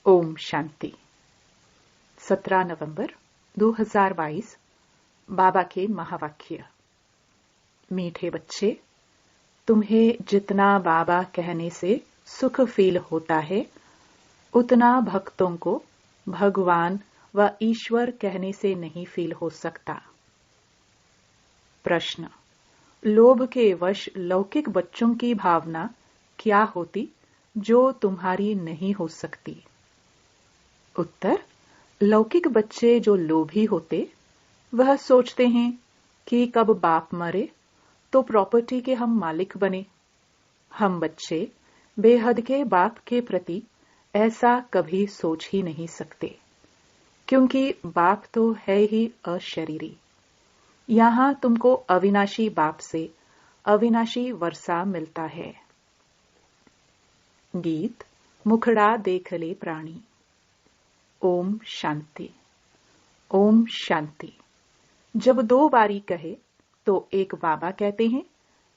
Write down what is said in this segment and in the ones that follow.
ओम शांति। 17 नवंबर 2022। बाबा के महावाक्य। मीठे बच्चे, तुम्हें जितना बाबा कहने से सुख फील होता है, उतना भक्तों को भगवान व ईश्वर कहने से नहीं फील हो सकता। प्रश्न: लोभ के वश लौकिक बच्चों की भावना क्या होती जो तुम्हारी नहीं हो सकती? उत्तर: लौकिक बच्चे जो लोभी होते, वह सोचते हैं कि कब बाप मरे तो प्रॉपर्टी के हम मालिक बने। हम बच्चे बेहद के बाप के प्रति ऐसा कभी सोच ही नहीं सकते, क्योंकि बाप तो है ही अशरीरी। यहां तुमको अविनाशी बाप से अविनाशी वर्षा मिलता है। गीत मुखड़ा देख ले प्राणी। ओम शांति। ओम शांति। जब दो बारी कहे तो एक बाबा कहते हैं,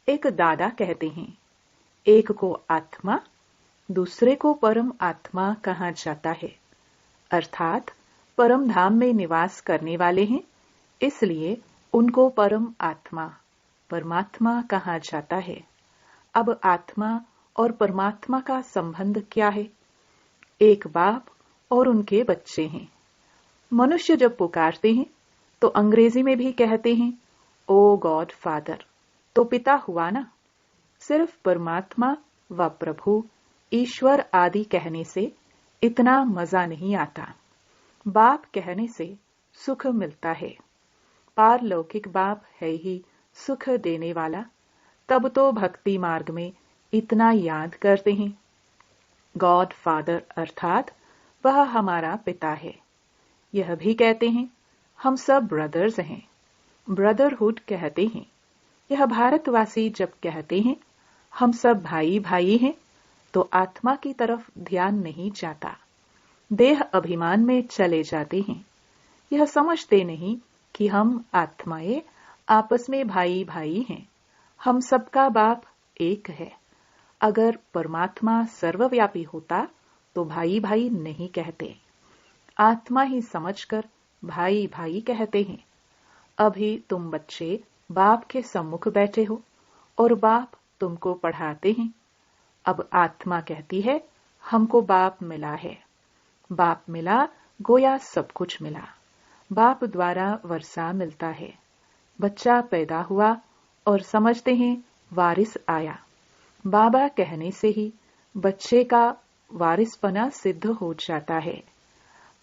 एक दादा कहते हैं। एक को आत्मा, दूसरे को परम आत्मा कहा जाता है, अर्थात परम धाम में निवास करने वाले हैं, इसलिए उनको परम आत्मा, परमात्मा कहा जाता है। अब आत्मा और परमात्मा का संबंध क्या है? एक बाप और उनके बच्चे हैं। मनुष्य जब पुकारते हैं तो अंग्रेजी में भी कहते हैं, ओ गॉड फादर, तो पिता हुआ ना। सिर्फ परमात्मा व प्रभु, ईश्वर आदि कहने से इतना मजा नहीं आता। बाप कहने से सुख मिलता है। पारलौकिक बाप है ही सुख देने वाला, तब तो भक्ति मार्ग में इतना याद करते हैं। गॉड फादर अर्थात वह हमारा पिता है। यह भी कहते हैं, हम सब ब्रदर्स हैं, ब्रदरहुड कहते हैं। यह भारतवासी जब कहते हैं, हम सब भाई भाई हैं, तो आत्मा की तरफ ध्यान नहीं जाता, देह अभिमान में चले जाते हैं। यह समझते नहीं कि हम आत्माएं आपस में भाई भाई हैं। हम सबका बाप एक है। अगर परमात्मा सर्वव्यापी होता तो भाई भाई नहीं कहते, आत्मा ही समझकर भाई भाई कहते हैं। अभी तुम बच्चे बाप के सम्मुख बैठे हो और बाप तुमको पढ़ाते हैं। अब आत्मा कहती है, हमको बाप मिला है। बाप मिला गोया सब कुछ मिला। बाप द्वारा वर्षा मिलता है। बच्चा पैदा हुआ और समझते हैं वारिस आया। बाबा कहने से ही बच्चे का वारिसपना सिद्ध हो जाता है।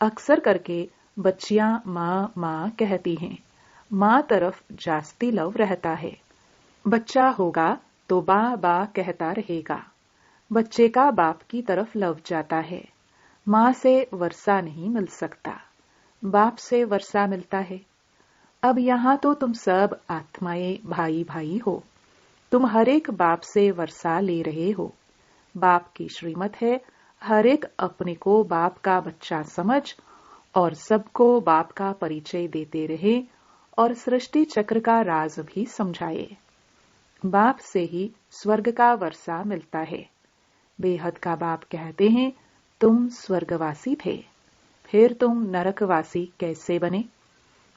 अक्सर करके बच्चियां माँ माँ कहती हैं, माँ तरफ जास्ती लव रहता है। बच्चा होगा तो बा बा कहता रहेगा। बच्चे का बाप की तरफ लव जाता है। माँ से वर्षा नहीं मिल सकता, बाप से वर्षा मिलता है। अब यहाँ तो तुम सब आत्माएं भाई भाई हो। तुम हर एक बाप से वर्षा ले रहे हो। बाप की श्रीमत है, हर एक अपने को बाप का बच्चा समझ और सबको बाप का परिचय देते रहे और सृष्टि चक्र का राज भी समझाए। बाप से ही स्वर्ग का वर्षा मिलता है। बेहद का बाप कहते हैं, तुम स्वर्गवासी थे, फिर तुम नरकवासी कैसे बने?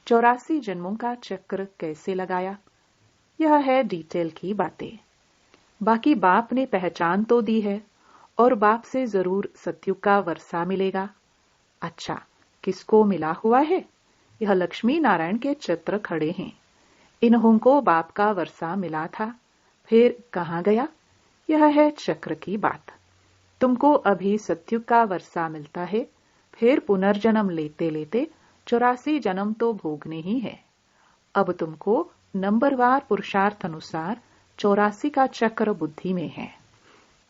84 जन्मों का चक्र कैसे लगाया? यह है डिटेल की बातें। बाकी बाप ने पहचान तो दी है और बाप से जरूर सत्युग का वर्षा मिलेगा। अच्छा, किसको मिला हुआ है? यह लक्ष्मी नारायण के चित्र खड़े हैं। इन्हों को बाप का वर्षा मिला था, फिर कहां गया? यह है चक्र की बात। तुमको अभी सत्युग का वर्षा मिलता है, फिर पुनर्जन्म लेते लेते 84 जन्म तो भोगने ही है। अब तुमको नंबरवार पुरुषार्थ अनुसार 84 का चक्र बुद्धि में है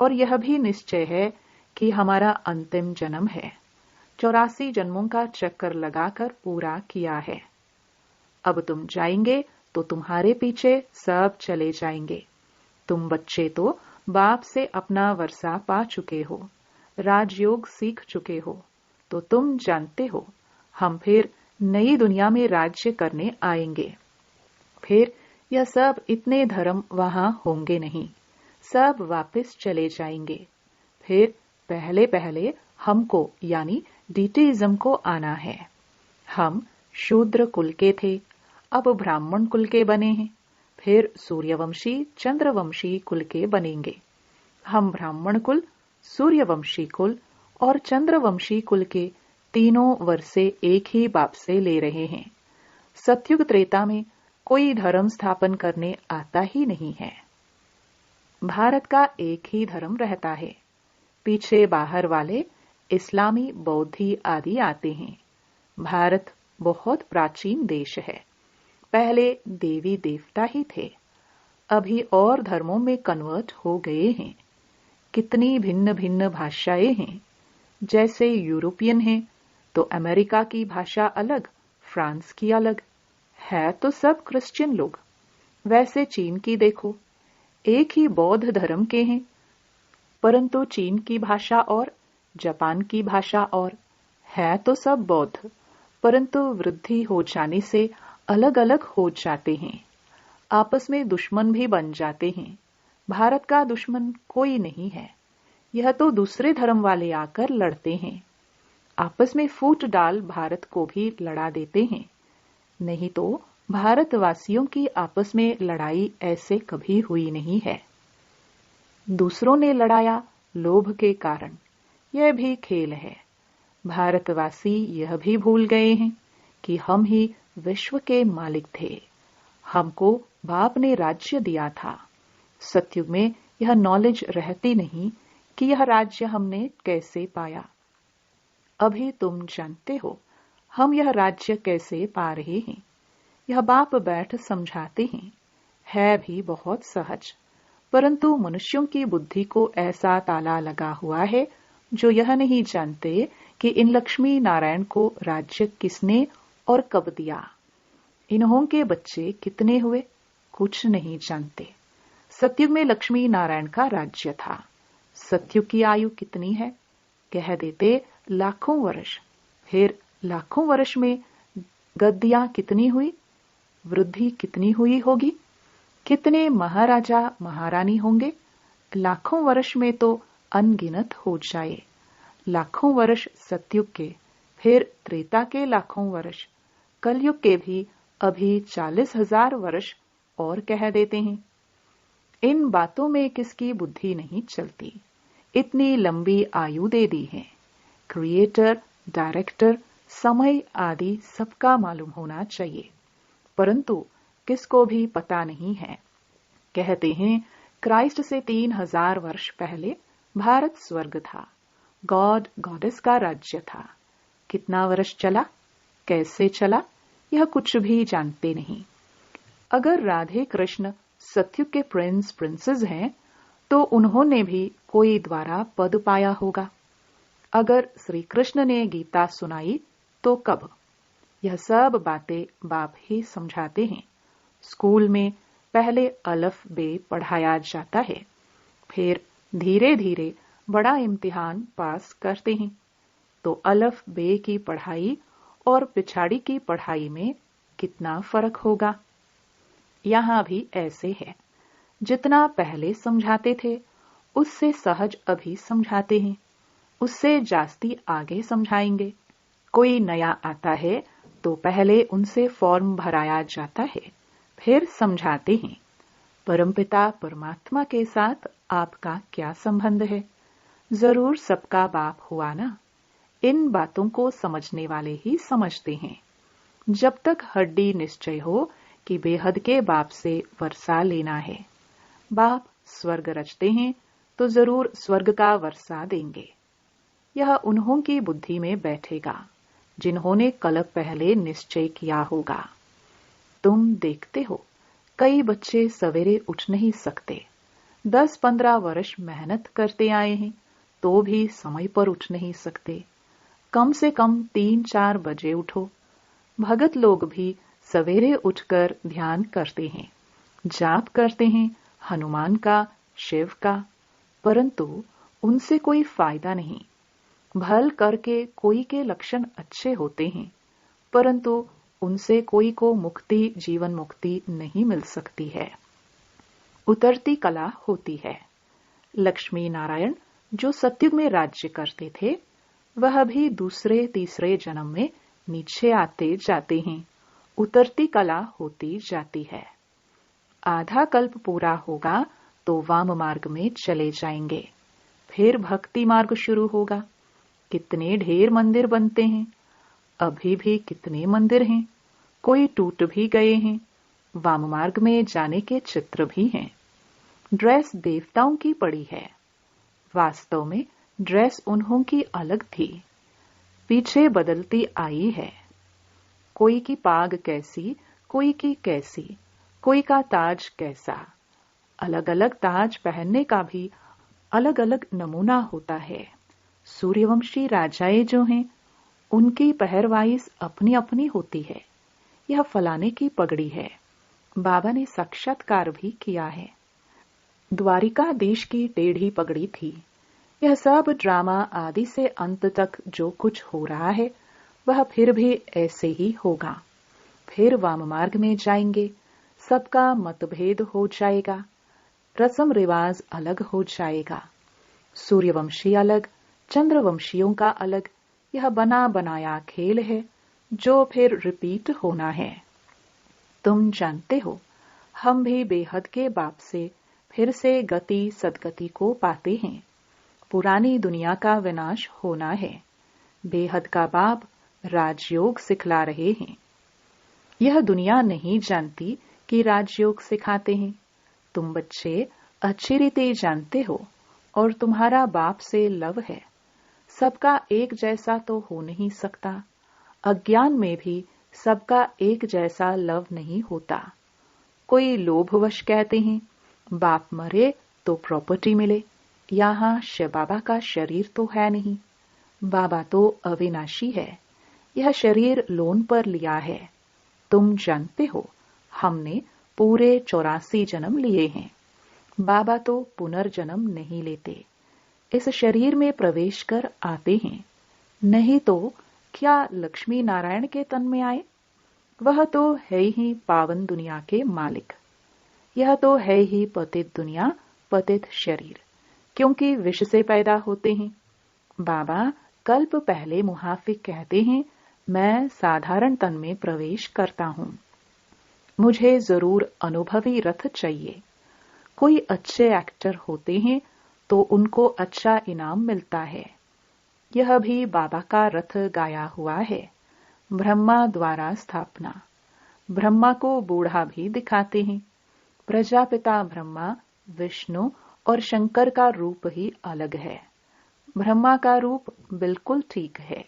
और यह भी निश्चय है कि हमारा अंतिम जन्म है। 84 जन्मों का चक्कर लगाकर पूरा किया है। अब तुम जाएंगे तो तुम्हारे पीछे सब चले जाएंगे। तुम बच्चे तो बाप से अपना वर्षा पा चुके हो, राजयोग सीख चुके हो, तो तुम जानते हो हम फिर नई दुनिया में राज्य करने आएंगे। फिर यह सब इतने धर्म वहां होंगे नहीं, सब वापस चले जाएंगे। फिर पहले पहले हमको यानी डीटीइज्म को आना है। हम शूद्र कुल के थे, अब ब्राह्मण कुल के बने हैं, फिर सूर्यवंशी चंद्रवंशी कुल के बनेंगे। हम ब्राह्मण कुल, सूर्यवंशी कुल और चंद्रवंशी कुल के तीनों वर्षे एक ही बाप से ले रहे हैं। सतयुग त्रेता में कोई धर्म स्थापन करने आता ही नहीं है। भारत का एक ही धर्म रहता है। पीछे बाहर वाले इस्लामी, बौद्धी आदि आते हैं। भारत बहुत प्राचीन देश है। पहले देवी देवता ही थे, अभी और धर्मों में कन्वर्ट हो गए हैं। कितनी भिन्न भिन्न भाषाएं हैं। जैसे यूरोपियन हैं तो अमेरिका की भाषा अलग, फ्रांस की अलग है, तो सब क्रिश्चियन लोग। वैसे चीन की देखो, एक ही बौद्ध धर्म के हैं, परंतु चीन की भाषा और जापान की भाषा और है, तो सब बौद्ध, परंतु वृद्धि हो जाने से अलग अलग हो जाते हैं। आपस में दुश्मन भी बन जाते हैं। भारत का दुश्मन कोई नहीं है, यह तो दूसरे धर्म वाले आकर लड़ते हैं। आपस में फूट डाल भारत को भी लड़ा देते हैं। नहीं तो भारतवासियों की आपस में लड़ाई ऐसे कभी हुई नहीं है। दूसरों ने लड़ाया लोभ के कारण, यह भी खेल है। भारतवासी यह भी भूल गए हैं कि हम ही विश्व के मालिक थे। हमको बाप ने राज्य दिया था। सतयुग में यह नॉलेज रहती नहीं कि यह राज्य हमने कैसे पाया। अभी तुम जानते हो हम यह राज्य कैसे पा रहे हैं। यह बाप बैठ समझाते हैं। है भी बहुत सहज, परंतु मनुष्यों की बुद्धि को ऐसा ताला लगा हुआ है जो यह नहीं जानते कि इन लक्ष्मी नारायण को राज्य किसने और कब दिया। इन्हों के बच्चे कितने हुए कुछ नहीं जानते। सतयुग में लक्ष्मी नारायण का राज्य था। सतयुग की आयु कितनी है कह देते लाखों वर्ष। फिर लाखों वर्ष में गद्दियां कितनी हुई, वृद्धि कितनी हुई होगी, कितने महाराजा महारानी होंगे। लाखों वर्ष में तो अनगिनत हो जाए। लाखों वर्ष सतयुग के, फिर त्रेता के लाखों वर्ष, कलयुग के भी अभी 40,000 वर्ष और कह देते हैं। इन बातों में किसकी बुद्धि नहीं चलती। इतनी लंबी आयु दे दी है। क्रिएटर, डायरेक्टर, समय आदि सबका मालूम होना चाहिए, परंतु किसको भी पता नहीं है। कहते हैं क्राइस्ट से 3,000 वर्ष पहले भारत स्वर्ग था। गॉड गॉडेस का राज्य था। कितना वर्ष चला, कैसे चला, यह कुछ भी जानते नहीं। अगर राधे कृष्ण सतयुग के प्रिंस प्रिंसेस हैं तो उन्होंने भी कोई द्वारा पद पाया होगा। अगर श्री कृष्ण ने गीता सुनाई तो कब। यह सब बातें बाप ही समझाते हैं। स्कूल में पहले अलफ बे पढ़ाया जाता है, फिर धीरे धीरे बड़ा इम्तिहान पास करते हैं तो अलफ बे की पढ़ाई और पिछाड़ी की पढ़ाई में कितना फर्क होगा। यहाँ भी ऐसे है। जितना पहले समझाते थे उससे सहज अभी समझाते हैं, उससे जास्ती आगे समझाएंगे। कोई नया आता है तो पहले उनसे फॉर्म भराया जाता है, फिर समझाते हैं। परमपिता परमात्मा के साथ आपका क्या संबंध है। जरूर सबका बाप हुआ ना। इन बातों को समझने वाले ही समझते हैं। जब तक हड्डी निश्चय हो कि बेहद के बाप से वर्षा लेना है। बाप स्वर्ग रचते हैं तो जरूर स्वर्ग का वर्षा देंगे। यह उन्हों की बुद्धि में बैठेगा जिन्होंने कल्प पहले निश्चय किया होगा। तुम देखते हो कई बच्चे सवेरे उठ नहीं सकते। 10-15 वर्ष मेहनत करते आए हैं तो भी समय पर उठ नहीं सकते। कम से कम 3-4 बजे उठो। भगत लोग भी सवेरे उठकर ध्यान करते हैं, जाप करते हैं हनुमान का, शिव का, परंतु उनसे कोई फायदा नहीं। भल करके कोई के लक्षण अच्छे होते हैं, परंतु उनसे कोई को मुक्ति, जीवन मुक्ति नहीं मिल सकती है। उतरती कला होती है। लक्ष्मी नारायण जो सतयुग में राज्य करते थे वह भी दूसरे तीसरे जन्म में नीचे आते जाते हैं, उतरती कला होती जाती है। आधा कल्प पूरा होगा तो वाम मार्ग में चले जाएंगे, फिर भक्ति मार्ग शुरू होगा। कितने ढेर मंदिर बनते हैं, अभी भी कितने मंदिर हैं, कोई टूट भी गए हैं। वाम मार्ग में जाने के चित्र भी हैं। ड्रेस देवताओं की पड़ी है, वास्तव में ड्रेस उन्हों की अलग थी, पीछे बदलती आई है। कोई की पाग कैसी, कोई की कैसी, कोई का ताज कैसा। अलग अलग ताज पहनने का भी अलग अलग नमूना होता है। सूर्यवंशी राजाएं जो हैं, उनकी पहरवाइज अपनी अपनी होती है। यह फलाने की पगड़ी है, बाबा ने साक्षात्कार भी किया है। द्वारिका देश की टेढ़ी पगड़ी थी। यह सब ड्रामा आदि से अंत तक जो कुछ हो रहा है वह फिर भी ऐसे ही होगा। फिर वाम मार्ग में जाएंगे, सबका मतभेद हो जाएगा, रस्म रिवाज अलग हो जाएगा। सूर्यवंशी अलग, चंद्रवंशियों का अलग। यह बना बनाया खेल है जो फिर रिपीट होना है। तुम जानते हो, हम भी बेहद के बाप से फिर से गति सदगति को पाते हैं। पुरानी दुनिया का विनाश होना है। बेहद का बाप राजयोग सिखला रहे हैं। यह दुनिया नहीं जानती कि राजयोग सिखाते हैं। तुम बच्चे अच्छी रीति जानते हो और तुम्हारा बाप से लव है। सबका एक जैसा तो हो नहीं सकता। अज्ञान में भी सबका एक जैसा लव नहीं होता। कोई लोभवश कहते हैं बाप मरे तो प्रॉपर्टी मिले। यहाँ शिव बाबा का शरीर तो है नहीं। बाबा तो अविनाशी है। यह शरीर लोन पर लिया है। तुम जानते हो, हमने पूरे 84 जन्म लिए हैं। बाबा तो पुनर्जन्म नहीं लेते, इस शरीर में प्रवेश कर आते हैं। नहीं तो क्या लक्ष्मी नारायण के तन में आए? वह तो है ही पावन दुनिया के मालिक। यह तो है ही पतित दुनिया, पतित शरीर, क्योंकि विष से पैदा होते हैं। बाबा कल्प पहले मुहाफिक कहते हैं, मैं साधारण तन में प्रवेश करता हूं। मुझे जरूर अनुभवी रथ चाहिए। कोई अच्छे एक्टर होते हैं तो उनको अच्छा इनाम मिलता है। यह भी बाबा का रथ गाया हुआ है। ब्रह्मा द्वारा स्थापना। ब्रह्मा को बूढ़ा भी दिखाते हैं। प्रजापिता ब्रह्मा, विष्णु और शंकर का रूप ही अलग है। ब्रह्मा का रूप बिल्कुल ठीक है।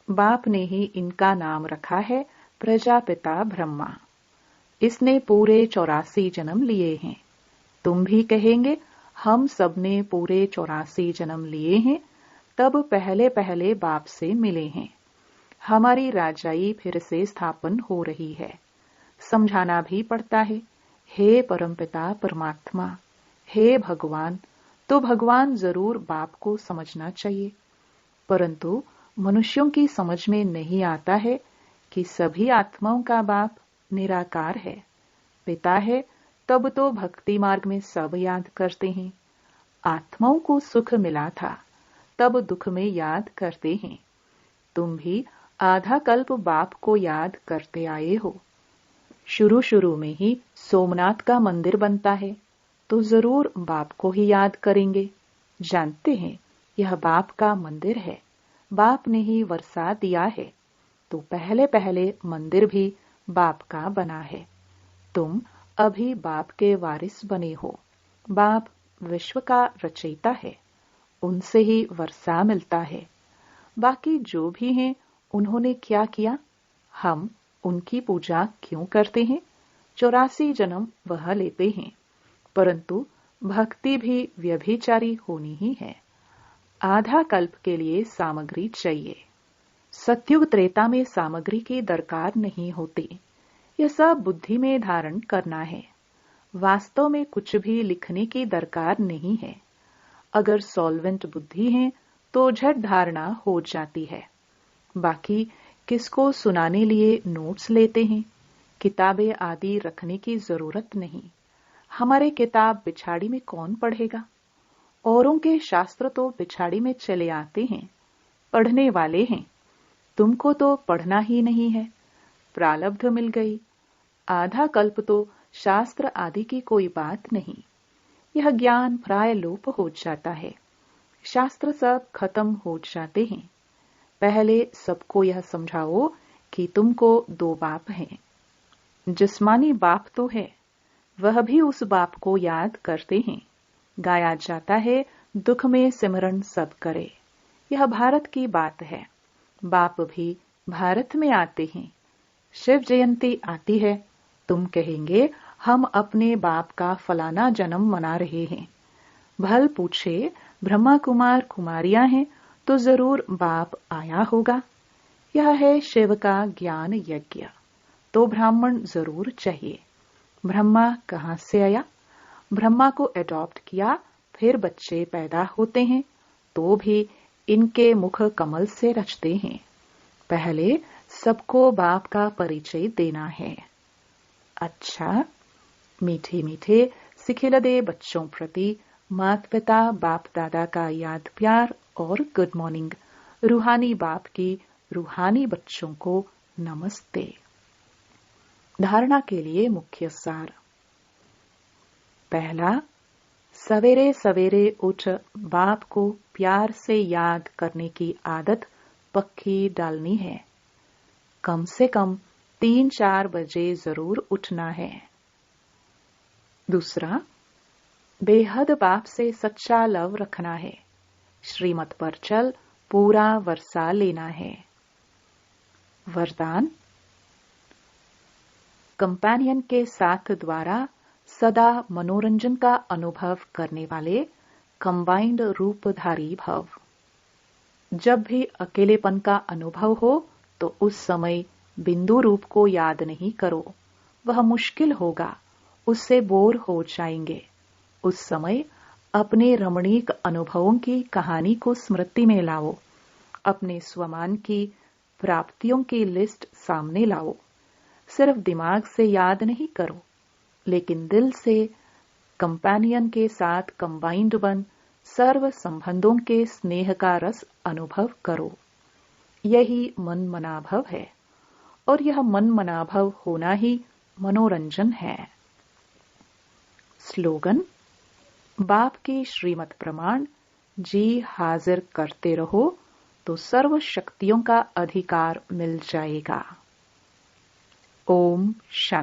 बाप ने ही इनका नाम रखा है प्रजापिता ब्रह्मा। इसने पूरे 84 जन्म लिए हैं। तुम भी कहेंगे हम सब ने पूरे 84 जन्म लिए हैं, तब पहले पहले बाप से मिले हैं। हमारी राजाई फिर से स्थापन हो रही है। समझाना भी पड़ता है, हे परमपिता परमात्मा, हे भगवान। तो भगवान जरूर बाप को समझना चाहिए, परंतु मनुष्यों की समझ में नहीं आता है कि सभी आत्माओं का बाप निराकार है, पिता है। तब तो भक्ति मार्ग में सब याद करते हैं। आत्माओं को सुख मिला था, तब दुख में याद करते हैं। तुम भी आधा कल्प बाप को याद करते आए हो। शुरू शुरू में ही सोमनाथ का मंदिर बनता है तो जरूर बाप को ही याद करेंगे। जानते हैं यह बाप का मंदिर है, बाप ने ही वर्षा दिया है, तो पहले पहले मंदिर भी बाप का बना है। तुम अभी बाप के वारिस बने हो। बाप विश्व का रचयिता है, उनसे ही वर्षा मिलता है। बाकी जो भी हैं उन्होंने क्या किया, हम उनकी पूजा क्यों करते हैं? 84 जन्म वह लेते हैं, परंतु भक्ति भी व्यभिचारी होनी ही है। आधा कल्प के लिए सामग्री चाहिए। सतयुग त्रेता में सामग्री की दरकार नहीं होती। यह सब बुद्धि में धारण करना है। वास्तव में कुछ भी लिखने की दरकार नहीं है। अगर सॉल्वेंट बुद्धि है तो झट धारणा हो जाती है। बाकी किसको सुनाने लिए नोट्स लेते हैं, किताबें आदि रखने की जरूरत नहीं। हमारे किताब बिछाड़ी में कौन पढ़ेगा? औरों के शास्त्र तो पिछाड़ी में चले आते हैं, पढ़ने वाले हैं। तुमको तो पढ़ना ही नहीं है, प्रारब्ध मिल गई। आधा कल्प तो शास्त्र आदि की कोई बात नहीं। यह ज्ञान प्राय लोप हो जाता है, शास्त्र सब खत्म हो जाते हैं। पहले सबको यह समझाओ कि तुमको दो बाप हैं। जिस्मानी बाप तो है, वह भी उस बाप को याद करते हैं। गाया जाता है, दुख में सिमरन सब करे। यह भारत की बात है। बाप भी भारत में आते हैं। शिव जयंती आती है, तुम कहेंगे हम अपने बाप का फलाना जन्म मना रहे हैं। भल पूछे ब्रह्मा कुमार कुमारियां हैं तो जरूर बाप आया होगा। यह है शिव का ज्ञान यज्ञ, तो ब्राह्मण जरूर चाहिए। ब्रह्मा कहां से आया? ब्रह्मा को एडॉप्ट किया, फिर बच्चे पैदा होते हैं तो भी इनके मुख कमल से रचते हैं। पहले सबको बाप का परिचय देना है। अच्छा, मीठे मीठे सिखिलदे बच्चों प्रति माता पिता बाप दादा का याद प्यार और गुड मॉर्निंग। रूहानी बाप की रूहानी बच्चों को नमस्ते। धारणा के लिए मुख्य सार। पहला, सवेरे सवेरे उठ बाप को प्यार से याद करने की आदत पक्की डालनी है। कम से कम 3-4 बजे जरूर उठना है। दूसरा, बेहद बाप से सच्चा लव रखना है। श्रीमत पर चल पूरा वर्षा लेना है। वरदान, कंपेनियन के साथ द्वारा सदा मनोरंजन का अनुभव करने वाले कंबाइंड रूपधारी भव। जब भी अकेलेपन का अनुभव हो तो उस समय बिंदु रूप को याद नहीं करो, वह मुश्किल होगा, उससे बोर हो जाएंगे। उस समय अपने रमणीक अनुभवों की कहानी को स्मृति में लाओ। अपने स्वमान की प्राप्तियों की लिस्ट सामने लाओ। सिर्फ दिमाग से याद नहीं करो, लेकिन दिल से कंपेनियन के साथ कंबाइंड बन सर्व संबंधों के स्नेह का रस अनुभव करो। यही मन मनाभव है, और यह मन मनाभव होना ही मनोरंजन है। स्लोगन, बाप की श्रीमत प्रमाण जी हाजिर करते रहो तो सर्व शक्तियों का अधिकार मिल जाएगा। ओम शांति।